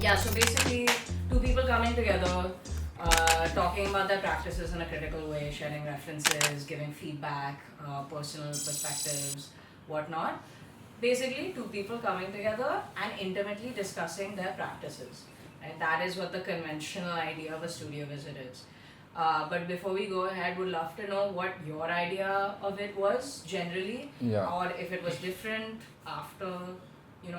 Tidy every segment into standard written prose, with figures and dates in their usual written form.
Yeah, so basically, two people coming together, talking about their practices in a critical way, sharing references, giving feedback, personal perspectives, whatnot. Basically, two people coming together and intimately discussing their practices. And that is what the conventional idea of a studio visit is. But before we go ahead, would love to know what your idea of it was generally, Yeah. or if it was different after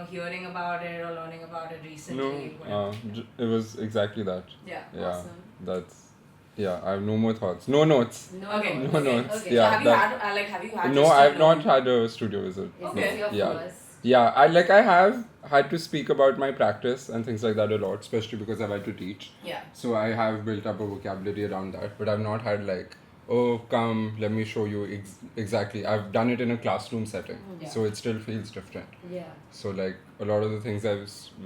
hearing about it or learning about it recently. No, it was exactly that. Yeah. Yeah, Awesome. that's. Yeah, I have no more thoughts. No notes. Okay. No notes. Okay. Yeah, So have you have you had? No, just I've to not know? had a studio visit. Okay. No. Yeah. Yeah, I have had to speak about my practice and things like that a lot, especially because I've had to teach. Yeah. So I have built up a vocabulary around that, but I've not had like, oh, come, let me show you exactly. I've done it in a classroom setting, Yeah. so it still feels different. Yeah. So like a lot of the things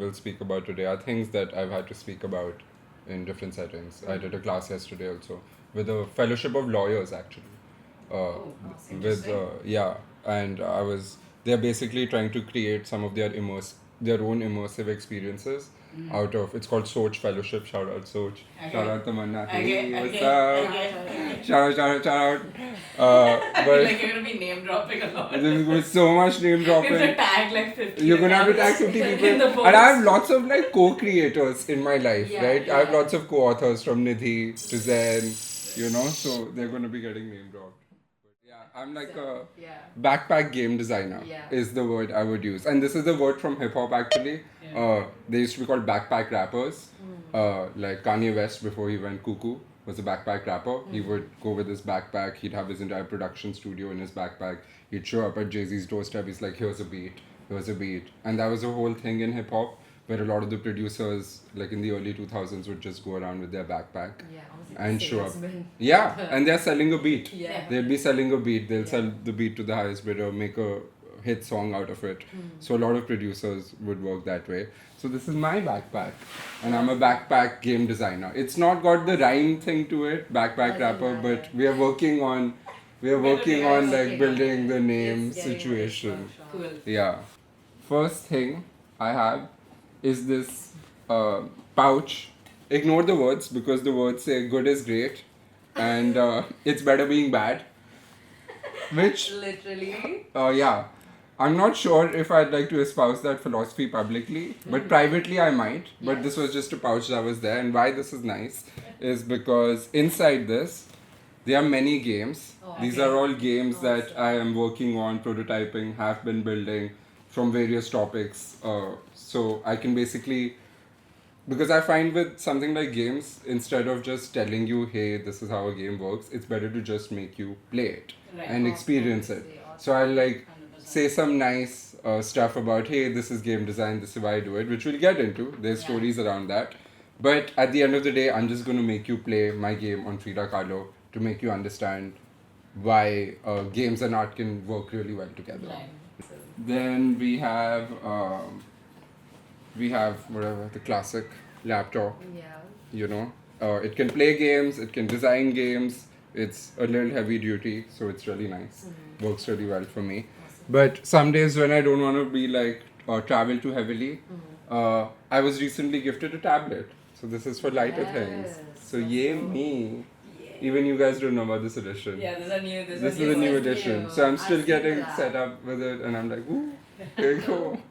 will speak about today are things that I've had to speak about in different settings. I did a class yesterday also with a fellowship of lawyers actually. With interesting. and they're basically trying to create some of their own immersive experiences out of, it's called Soch Fellowship. Shout out Soch. Okay. Shout out Tamanna. Okay, Hey, what's okay, up? okay. Shout out. I feel But like you're gonna be name dropping a lot. there's going to be so much name You have to dropping. tag like 50. You're gonna have to tag accounts 50 in people. the post. And I have lots of like co-creators in my life, Yeah, right? I have yeah. lots of co-authors from Nidhi to Zen, so they're gonna be getting name dropped. Yeah, I'm like a Yeah. backpack game designer Yeah. is the word I would use. And this is a word from hip hop actually. Yeah. They used to be called backpack rappers. Like Kanye West before he went cuckoo was a backpack rapper. He would go with his backpack, he'd have his entire production studio in his backpack. He'd show up at Jay-Z's doorstep, he's like, here's a beat. And that was a whole thing in hip hop where a lot of the producers, like in the early 2000s, would just go around with their backpack and show up. Yeah, and they're selling a beat. Yeah. They'll be selling a beat. They'll sell the beat to the highest bidder, make a hit song out of it. So a lot of producers would work that way. So this is my backpack, and I'm a backpack game designer. It's not got the rhyme thing to it, backpack rapper, but we are working on like building the name situation. Cool. Yeah. First thing I have is this pouch. Ignore the words because the words say good is great and it's better being bad. Which, Literally. yeah. I'm not sure if I'd like to espouse that philosophy publicly, but privately I might. But this was just a pouch that was there. And why this is nice is because inside this, there are many games. These are all games that I am working on, prototyping, have been building from various topics. So I can basically, because I find with something like games, instead of just telling you, hey, this is how a game works, it's better to just make you play it and experience it. So I'll like say some nice stuff about, hey, this is game design, this is why I do it, which we'll get into. There's stories around that. But at the end of the day, I'm just going to make you play my game on Frida Kahlo to make you understand why games and art can work really well together. Right. Then we have whatever, the classic laptop. It can play games, it can design games. It's a little heavy duty, so it's really nice. Works really well for me. But some days when I don't want to be like travel too heavily, I was recently gifted a tablet. So this is for lighter things. So yay me. Even you guys don't know about this edition. Yeah, this is This is a new edition. So I'm still getting set up with it and I'm like, ooh, here you go.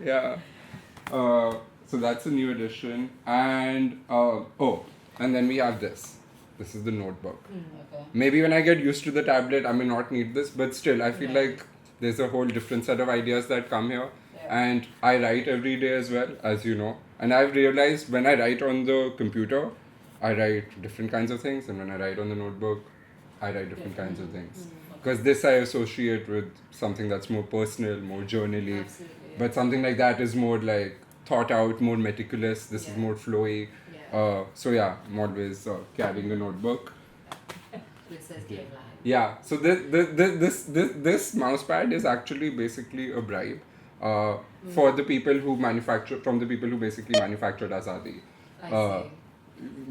Yeah. So that's a new edition. And and then we have this. This is the notebook. Okay. Maybe when I get used to the tablet, I may not need this, but still, I feel like there's a whole different set of ideas that come here. And I write every day as well, as you know. And I've realized when I write on the computer, I write different kinds of things. And when I write on the notebook, I write different kinds of things. Because this I associate with something that's more personal, more journally. But something like that is more like thought out, more meticulous. This is more flowy. So yeah, I'm always carrying a notebook. Which says game line. Yeah. So this mouse pad is actually basically a bribe for the people who basically manufactured Azadi. I see.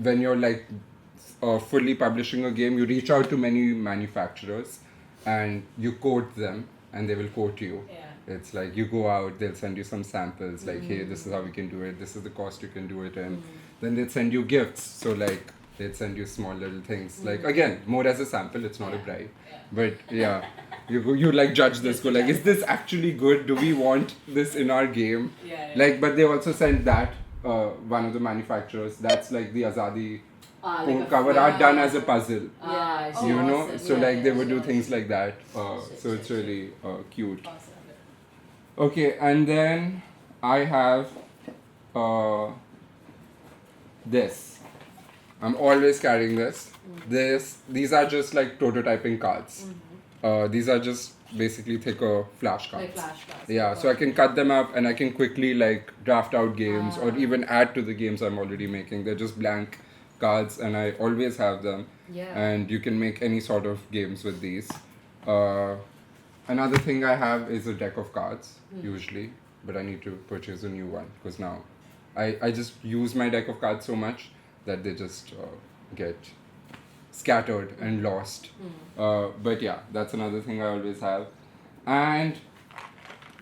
When you're like fully publishing a game, you reach out to many manufacturers and you quote them and they will quote you. It's like you go out, they'll send you some samples, like, hey, this is how we can do it, this is the cost you can do it in. Then they'd send you gifts. So, like, they'd send you small little things. Like, again, more as a sample, it's not a bribe. But yeah, you like judge this, go like, is this actually good? Do we want this in our game? Like, but they also sent that, one of the manufacturers, that's like the Azadi cover art done as a puzzle. I see. You know, awesome. so Yeah, like they yeah, would do sure. things like that. So it's Sick. really cute. Awesome. Okay, and then I have this. I'm always carrying this. These are just like prototyping cards. These are just basically thicker flashcards. Like flashcards. Yeah, so I can cut them up and I can quickly like draft out games or even add to the games I'm already making. They're just blank cards and I always have them. Yeah. And you can make any sort of games with these. Another thing I have is a deck of cards, usually, but I need to purchase a new one because now I just use my deck of cards so much that they just get scattered and lost. But yeah, that's another thing I always have. And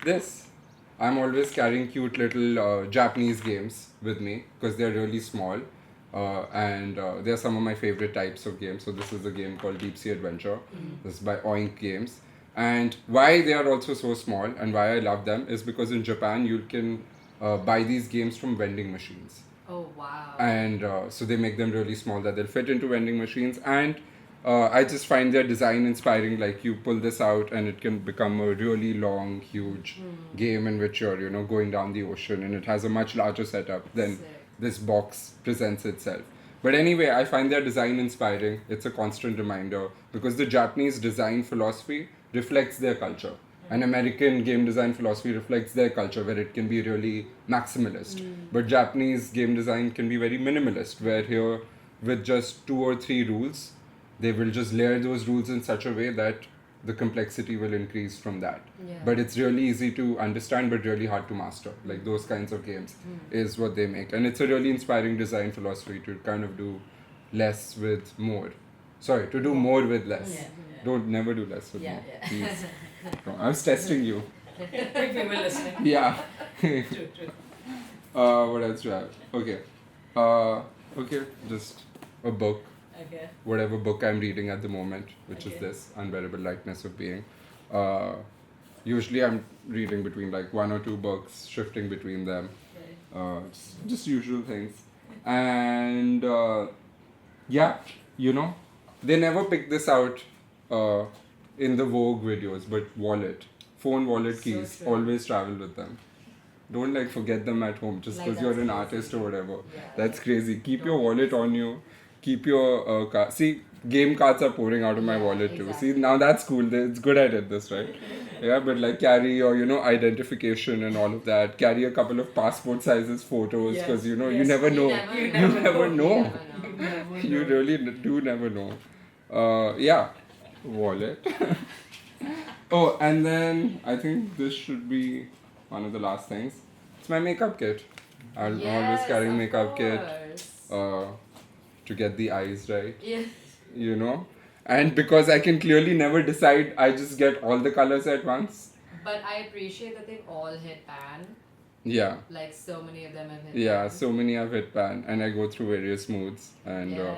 this, I'm always carrying cute little Japanese games with me because they're really small. And they're some of my favorite types of games. So this is a game called Deep Sea Adventure. This is by Oink Games. And why they are also so small and why I love them is because in Japan you can buy these games from vending machines. Oh wow. And so they make them really small that they'll fit into vending machines. And I just find their design inspiring. Like you pull this out and it can become a really long, huge game in which you're, you know, going down the ocean, and it has a much larger setup than Sick. this box presents itself. But anyway, I find their design inspiring. It's a constant reminder because the Japanese design philosophy reflects their culture. And American game design philosophy reflects their culture where it can be really maximalist. But Japanese game design can be very minimalist, where here with just 2 or 3 rules, they will just layer those rules in such a way that the complexity will increase from that. Yeah. But it's really easy to understand but really hard to master. Like those kinds of games is what they make. And it's a really inspiring design philosophy to kind of do less with more. Sorry, to do more with less. Yeah. Don't never do less with Yeah, more. yeah. Please. No, I was testing you. If you were listening. Yeah. True. What else do I have? Okay. Okay, just a book. Okay. Whatever book I'm reading at the moment, which is Okay. this Unbearable Lightness of Being. Usually I'm reading between like 1 or 2 books, shifting between them. Just usual things. And yeah, you know, they never pick this out in the Vogue videos, but phone wallet So keys, true. always travel with them. Don't like forget them at home just Like, because you're that's an crazy. artist or whatever. Yeah. That's crazy. Keep your Don't wallet on you. Keep your card. See, game cards are pouring out of my Yeah, wallet too. exactly. See, now that's cool. It's good I did this, right? Yeah, but like carry your, you know, identification and all of that. Carry a couple of passport sizes photos Yes, because, you know, you yes. never know. You You never never know. You never know. You really do never know. Yeah, wallet. Oh, and then I think this should be one of the last things. It's my makeup kit. I'm always Yes, carrying of makeup kit course. to get the eyes right, Yeah. you know. And because I can clearly never decide, I just get all the colors at once. But I appreciate that they've all hit pan. Yeah, Like so many of them have hit yeah. pan. So many I've hit pan, and I go through various moods, and Yes,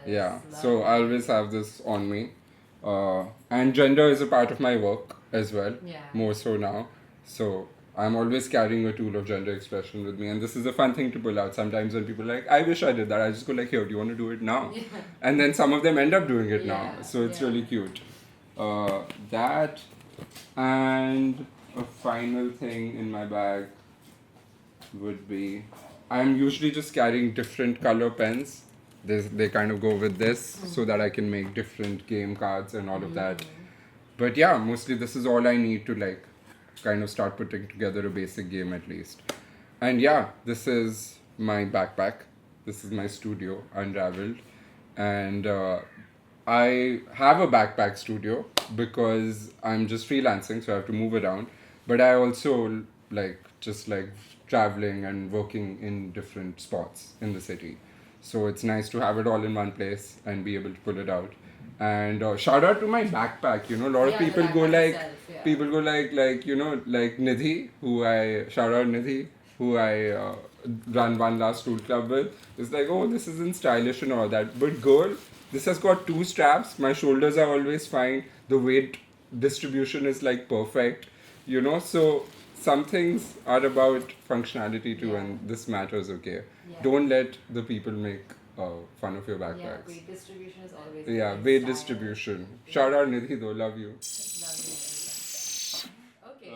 yeah. love So I it. always have this on me. And gender is a part of my work as well. Yeah. More so now. So I'm always carrying a tool of gender expression with me, and this is a fun thing to pull out. Sometimes when people are like, I wish I did that, I just go like, here, do you want to do it now? Yeah. And then some of them end up doing it now, Yeah, so it's yeah. really cute. That and a final thing in my bag would be, I'm usually just carrying different color pens. They kind of go with this so that I can make different game cards and all of that. But yeah, mostly this is all I need to like kind of start putting together a basic game at least. And yeah, this is my backpack. This is my studio, Unraveled. And I have a backpack studio because I'm just freelancing, so I have to move around. But I also like traveling and working in different spots in the city. So it's nice to have it all in one place and be able to pull it out. And shout out to my backpack. You know, a lot of Yeah, the people go backpack like, itself, yeah. people go like you know, like Nidhi, who I shout out Nidhi, who I run one last tool club with. It's like, oh, this isn't stylish and all that, but girl, this has got 2 straps. My shoulders are always fine. The weight distribution is like perfect. You know, so some things are about functionality too, Yeah. and this matters. Okay, Yeah. don't let the people make fun of your Yeah, backpacks. weight distribution is always Yeah, good, weight style. distribution. Shout out Nidhi though, love you. Okay.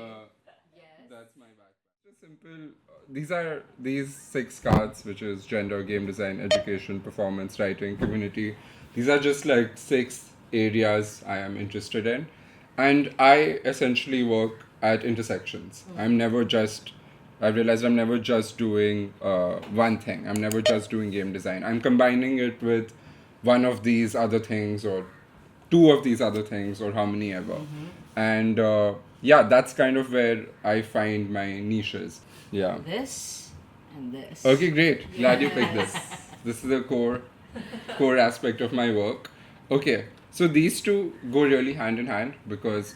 Yes. That's my backpack. Just simple. These are these 6 cards, which is gender, game design, education, performance, writing, community. These are just like 6 areas I am interested in, and I essentially work at intersections. I'm never just. I realized I'm never just doing one thing. I'm never just doing game design. I'm combining it with one of these other things or 2 of these other things or how many ever. And yeah, that's kind of where I find my niches. Yeah. This and this. Okay, great. Glad you picked this. This is a core aspect of my work. Okay, so these 2 go really hand in hand because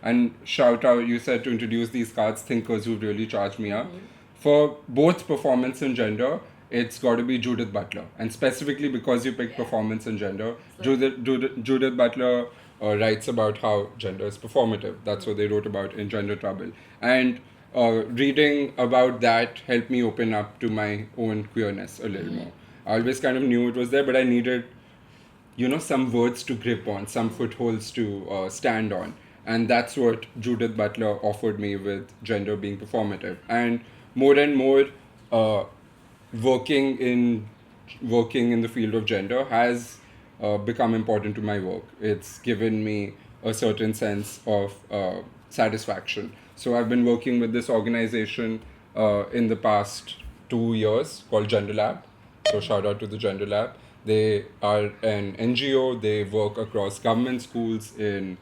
and shout out, you said to introduce these cards, thinkers who really charged me up. For both performance and gender, it's got to be Judith Butler, and specifically because you picked performance and gender, Judith Butler writes about how gender is performative. That's what they wrote about in Gender Trouble, and reading about that helped me open up to my own queerness a little more. I always kind of knew it was there, but I needed, you know, some words to grip on, some footholds to stand on. And that's what Judith Butler offered me with gender being performative. And more, uh, working in the field of gender has become important to my work. It's given me a certain sense of satisfaction. So I've been working with this organization in the past 2 years called Gender Lab. So shout out to the Gender Lab. They are an NGO. They work across government schools in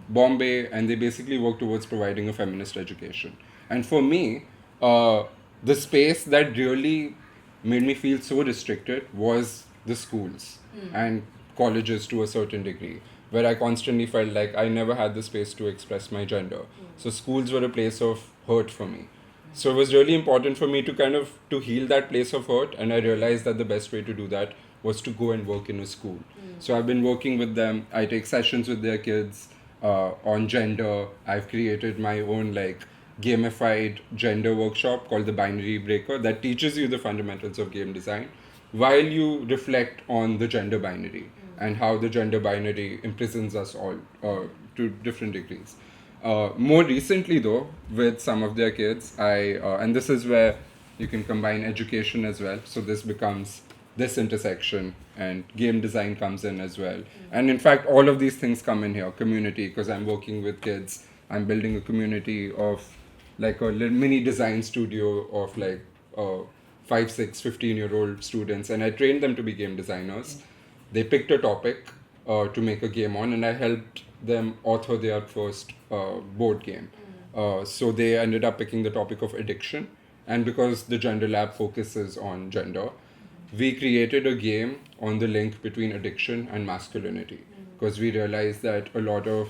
Bombay, and they basically work towards providing a feminist education. And for me, the space that really made me feel so restricted was the schools and colleges to a certain degree, where I constantly felt like I never had the space to express my gender. So schools were a place of hurt for me. So it was really important for me to kind of to heal that place of hurt, and I realized that the best way to do that was to go and work in a school. So I've been working with them. I take sessions with their kids on gender. I've created my own like gamified gender workshop called the Binary Breaker that teaches you the fundamentals of game design while you reflect on the gender binary and how the gender binary imprisons us all to different degrees. More recently, though, with some of their kids, and this is where you can combine education as well. So this becomes this intersection, and game design comes in as well. And in fact, all of these things come in here. Community, because I'm working with kids. I'm building a community of like a little mini design studio of like 5, 6, 15-year-old students, and I trained them to be game designers. They picked a topic to make a game on, and I helped them author their first board game. So they ended up picking the topic of addiction, and because the Gender Lab focuses on gender, we created a game on the link between addiction and masculinity, because we realized that a lot of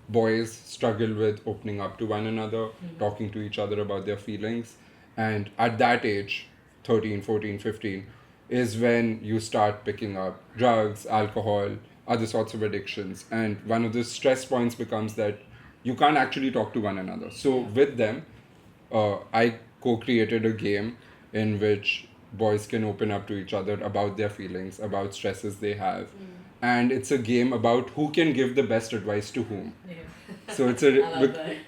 boys struggle with opening up to one another, talking to each other about their feelings, and at that age, 13, 14, 15, is when you start picking up drugs, alcohol, other sorts of addictions. And one of the stress points becomes that you can't actually talk to one another. So with them, I co-created a game in which boys can open up to each other about their feelings, about stresses they have. And it's a game about who can give the best advice to whom. So it's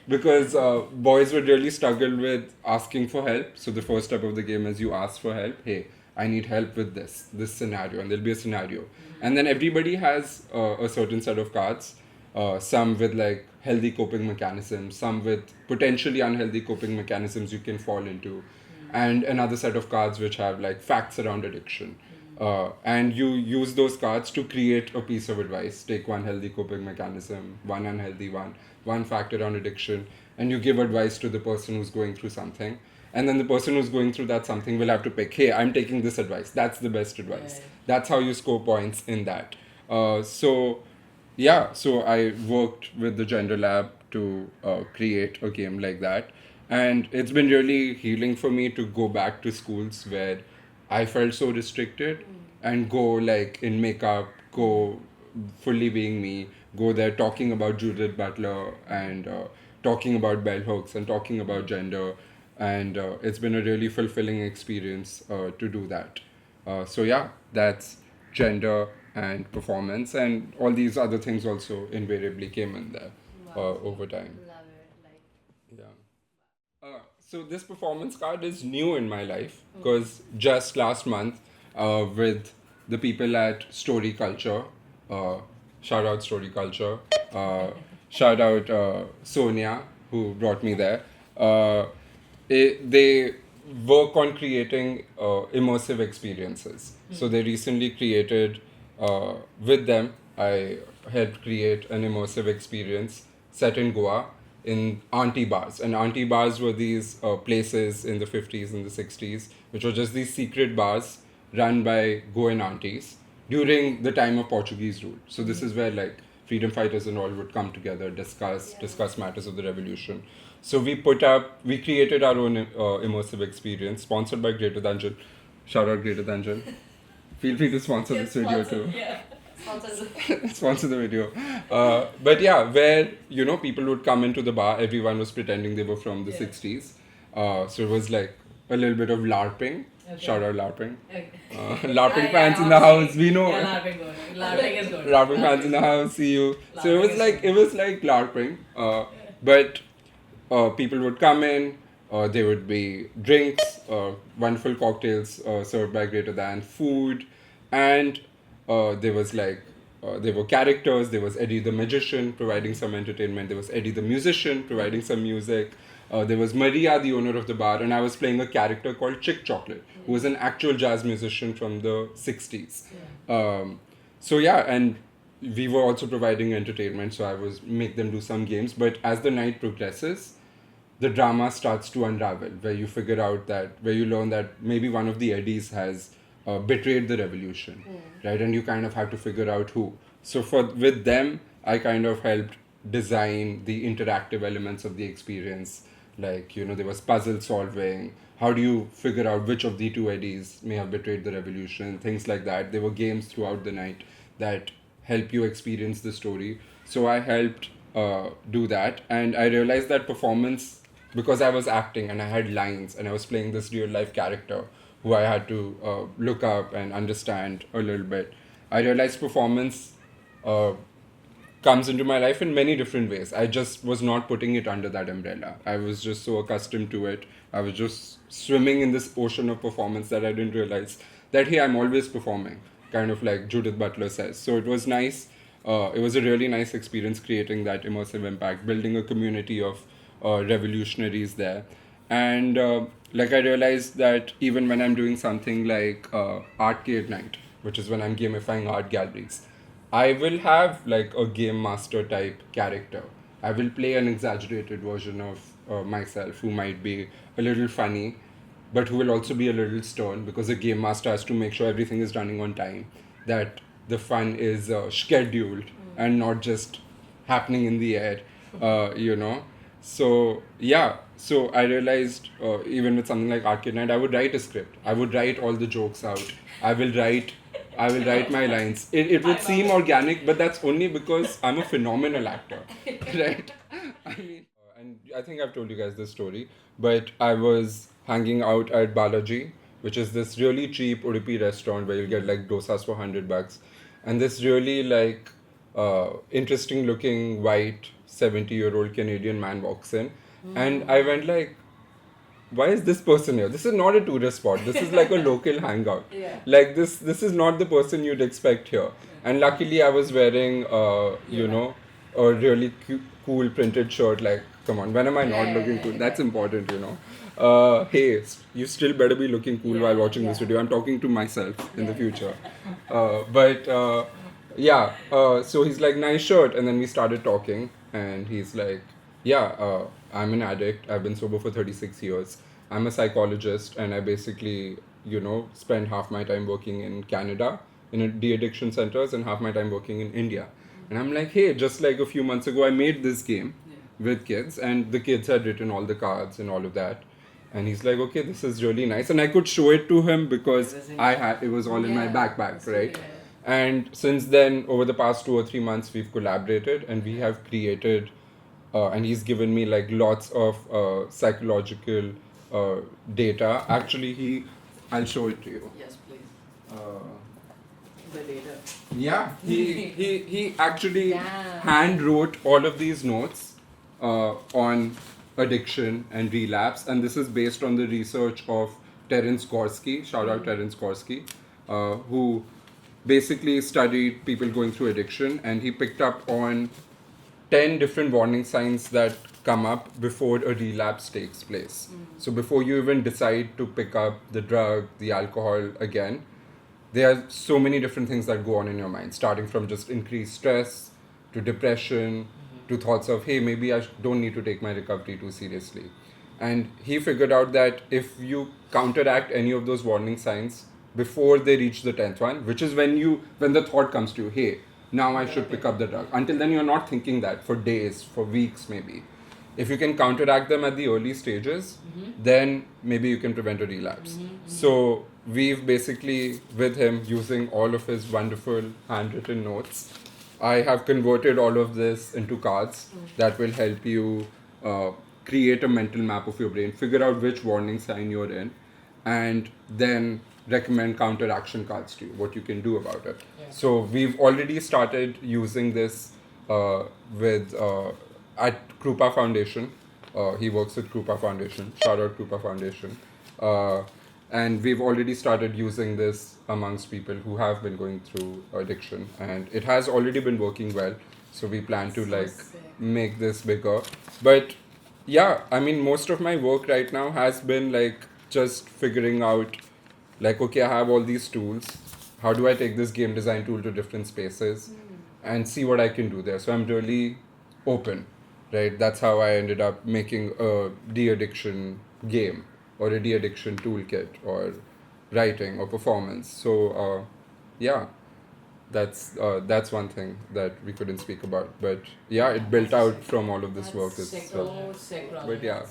because boys would really struggle with asking for help. So the first step of the game is you ask for help. Hey, I need help with this scenario, and there'll be a scenario. And then everybody has a certain set of cards, some with like healthy coping mechanisms, some with potentially unhealthy coping mechanisms you can fall into, and another set of cards which have like facts around addiction. And you use those cards to create a piece of advice. Take one healthy coping mechanism, one unhealthy one fact around addiction, and you give advice to the person who's going through something. And then the person who's going through that something will have to pick, hey, I'm taking this advice. That's the best advice. Right. That's how you score points in that. So yeah, so I worked with the Gender Lab to create a game like that, and it's been really healing for me to go back to schools where I felt so restricted and go like in makeup, go fully being me, go there talking about Judith Butler and talking about bell hooks and talking about gender, and it's been a really fulfilling experience to do that. So yeah, that's gender and performance, and all these other things also invariably came in there over time. Love it. Like, Yeah. So this performance card is new in my life because just last month, with the people at Story Culture, uh, shout out Story Culture, uh, shout out Sonia who brought me there. Uh, they work on creating immersive experiences. So they recently created, with them, I helped create an immersive experience set in Goa in auntie bars. And auntie bars were these places in the 50s and the 60s, which were just these secret bars run by Goan aunties during the time of Portuguese rule. So this is where like freedom fighters and all would come together, discuss matters of the revolution. So we created our own immersive experience, sponsored by Greater Dungeon. Shout out Greater Dungeon. Feel free to sponsor this video too. Yeah. Sponsor the video. But yeah, where people would come into the bar, everyone was pretending they were from the 60s. So it was like a little bit of LARPing. Okay. Shout out LARPing. Okay. LARPing Yeah, fans in the house, we know. Yeah, LARPing good. LARPing is good. LARPing fans in the house, see you. So LARPing it was like LARPing, but people would come in. There would be drinks, wonderful cocktails served by Greater Than, food, and there was like there were characters. There was Eddie the magician providing some entertainment. There was Eddie the musician providing some music. There was Maria, the owner of the bar, and I was playing a character called Chick Chocolate, who was an actual jazz musician from the 60s. So yeah, and we were also providing entertainment, so I was make them do some games. But as the night progresses, the drama starts to unravel, where you learn that maybe one of the Eddies has betrayed the revolution, right? And you kind of have to figure out who. So with them, I kind of helped design the interactive elements of the experience. Like, there was puzzle solving. How do you figure out which of the two Eddies may have betrayed the revolution? Things like that. There were games throughout the night that help you experience the story. So I helped do that. And I realized that performance, because I was acting and I had lines and I was playing this real life character who I had to look up and understand a little bit, I realized performance comes into my life in many different ways. I just was not putting it under that umbrella. I was just so accustomed to it. I was just swimming in this ocean of performance that I didn't realize that, hey, I'm always performing, kind of like Judith Butler says. So it was nice. It was a really nice experience creating that immersive impact, building a community of revolutionaries there. And like I realized that even when I'm doing something like arcade night, which is when I'm gamifying art galleries, I will have like a game master type character. I will play an exaggerated version of myself who might be a little funny, but who will also be a little stern, because the game master has to make sure everything is running on time, that the fun is scheduled and not just happening in the air. So yeah, so I realized even with something like Arcade Night, I would write a script. I would write all the jokes out. I will write my lines. It would seem organic, but that's only because I'm a phenomenal actor, right? I mean, and I think I've told you guys this story, but I was hanging out at Balaji, which is this really cheap Udupi restaurant where you'll get like dosas for $100, and this really like interesting looking white 70-year-old Canadian man walks in, and I went like, why is this person here? This is not a tourist spot. This is like a local hangout. Yeah. Like this is not the person you'd expect here. And luckily I was wearing, a really cool printed shirt. Like, come on, when am I not looking cool? That's important, Hey, you still better be looking cool while watching this video. I'm talking to myself in the future. So he's like, nice shirt. And then we started talking, and he's like, I'm an addict. I've been sober for 36 years. I'm a psychologist, and I basically, spend half my time working in Canada in a de-addiction centers and half my time working in India. And I'm like, hey, just like a few months ago, I made this game with kids, and the kids had written all the cards and all of that. And he's like, okay, this is really nice. And I could show it to him because it was all in my backpack, right? And since then, over the past 2 or 3 months, we've collaborated and we have created, and he's given me like lots of psychological data. Actually, I'll show it to you. Yes, please. Uh, The data. yeah, he actually hand wrote all of these notes on addiction and relapse, and this is based on the research of Terence Gorski. Shout out Terence Gorski, who basically studied people going through addiction, and he picked up on 10 different warning signs that come up before a relapse takes place. So before you even decide to pick up the drug, the alcohol again, there are so many different things that go on in your mind, starting from just increased stress to depression to thoughts of, hey, maybe I don't need to take my recovery too seriously. And he figured out that if you counteract any of those warning signs before they reach the 10th one, which is when the thought comes to you, hey, now I should pick up the drug. Until then, you're not thinking that for days, for weeks maybe. If you can counteract them at the early stages, then maybe you can prevent a relapse. So we've basically, with him, using all of his wonderful handwritten notes, I have converted all of this into cards that will help you create a mental map of your brain, figure out which warning sign you're in, and then recommend counteraction cards to you, what you can do about it. So we've already started using this at Krupa Foundation. He works with Krupa Foundation. Shout out Krupa Foundation. And we've already started using this amongst people who have been going through addiction, and it has already been working well. So we plan to make this bigger. But yeah, I mean, most of my work right now has been like just figuring out, like, okay, I have all these tools. How do I take this game design tool to different spaces and see what I can do there? So I'm really open, right? That's how I ended up making a de-addiction game or a de-addiction toolkit or writing or performance. So yeah, that's one thing that we couldn't speak about. But yeah, it built out from all of this work. Sick, Ron. But yeah,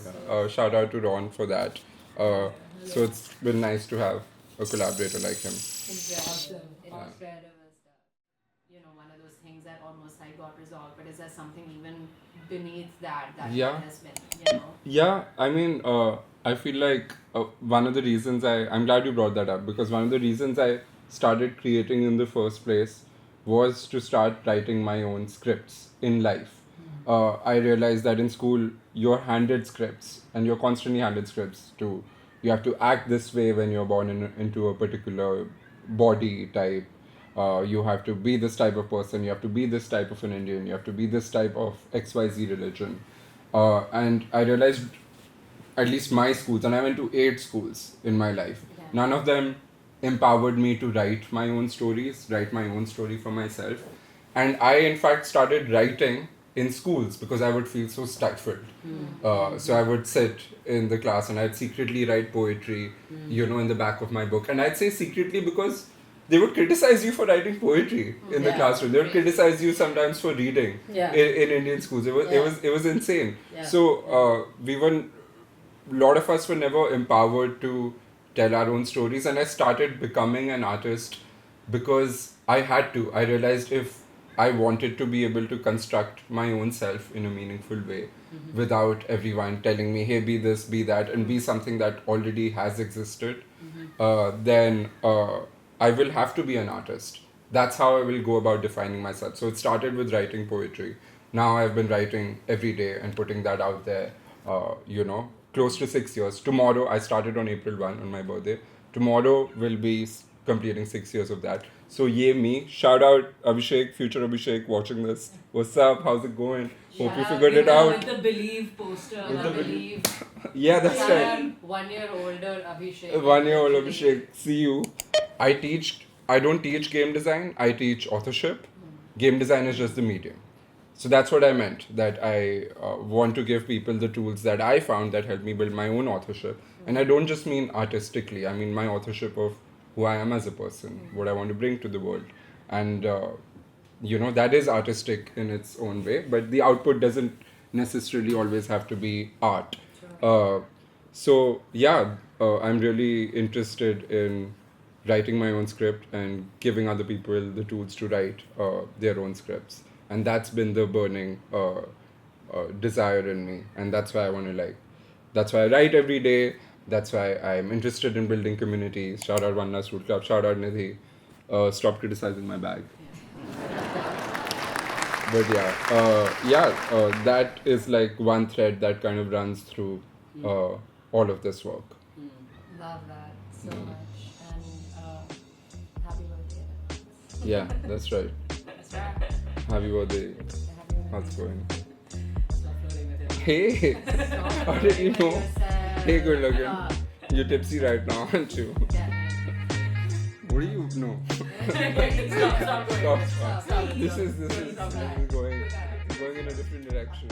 shout out to Ron for that. So it's been nice to have a collaborator like him. Awesome. Incredible stuff. You know, one of those things that almost like got resolved, but is there something even beneath that has been, you know? Yeah, I mean, I feel like one of the reasons I'm glad you brought that up, because one of the reasons I started creating in the first place was to start writing my own scripts in life. I realized that in school, you're handed scripts, and you're constantly handed scripts to, you have to act this way when you're born into a particular body type. You have to be this type of person, you have to be this type of an Indian, you have to be this type of XYZ religion. And I realized, at least my schools, and I went to 8 schools in my life, none of them empowered me to write my own stories, write my own story for myself. And I, in fact, started writing in schools because I would feel so stifled. So I would sit in the class and I'd secretly write poetry, in the back of my book. And I'd say secretly because they would criticize you for writing poetry in the classroom. They would criticize you sometimes for reading in Indian schools. It was insane. So a lot of us were never empowered to tell our own stories, and I started becoming an artist because I had to. I realized if I wanted to be able to construct my own self in a meaningful way without everyone telling me, hey, be this, be that, and be something that already has existed, then I will have to be an artist. That's how I will go about defining myself. So it started with writing poetry. Now I've been writing every day and putting that out there, close to 6 years. Tomorrow, I started on April 1 on my birthday. Tomorrow will be completing 6 years of that. So yay me. Shout out Abhishek, future Abhishek, watching this. What's up? How's it going? Hope you figured it out. With the Believe poster. The Believe. Yeah, that's right. 1 year older Abhishek. 1 year old Abhishek. See you. I don't teach game design. I teach authorship. Game design is just the medium. So that's what I meant, that I want to give people the tools that I found that help me build my own authorship. And I don't just mean artistically, I mean my authorship of who I am as a person, what I want to bring to the world. And, that is artistic in its own way, but the output doesn't necessarily always have to be art. I'm really interested in writing my own script and giving other people the tools to write their own scripts. And that's been the burning desire in me. And that's why that's why I write every day. That's why I'm interested in building communities. Shout out One Last Root Club. Shout out Nidhi. Stop criticizing my bag. But that is like one thread that kind of runs through all of this work. Love that so much. And happy birthday. Yeah, that's right. Happy birthday. How's it going? Hey, how did you know? Hey, good looking. You're tipsy right now, aren't you? What do you know? Stop. This is going in a different direction.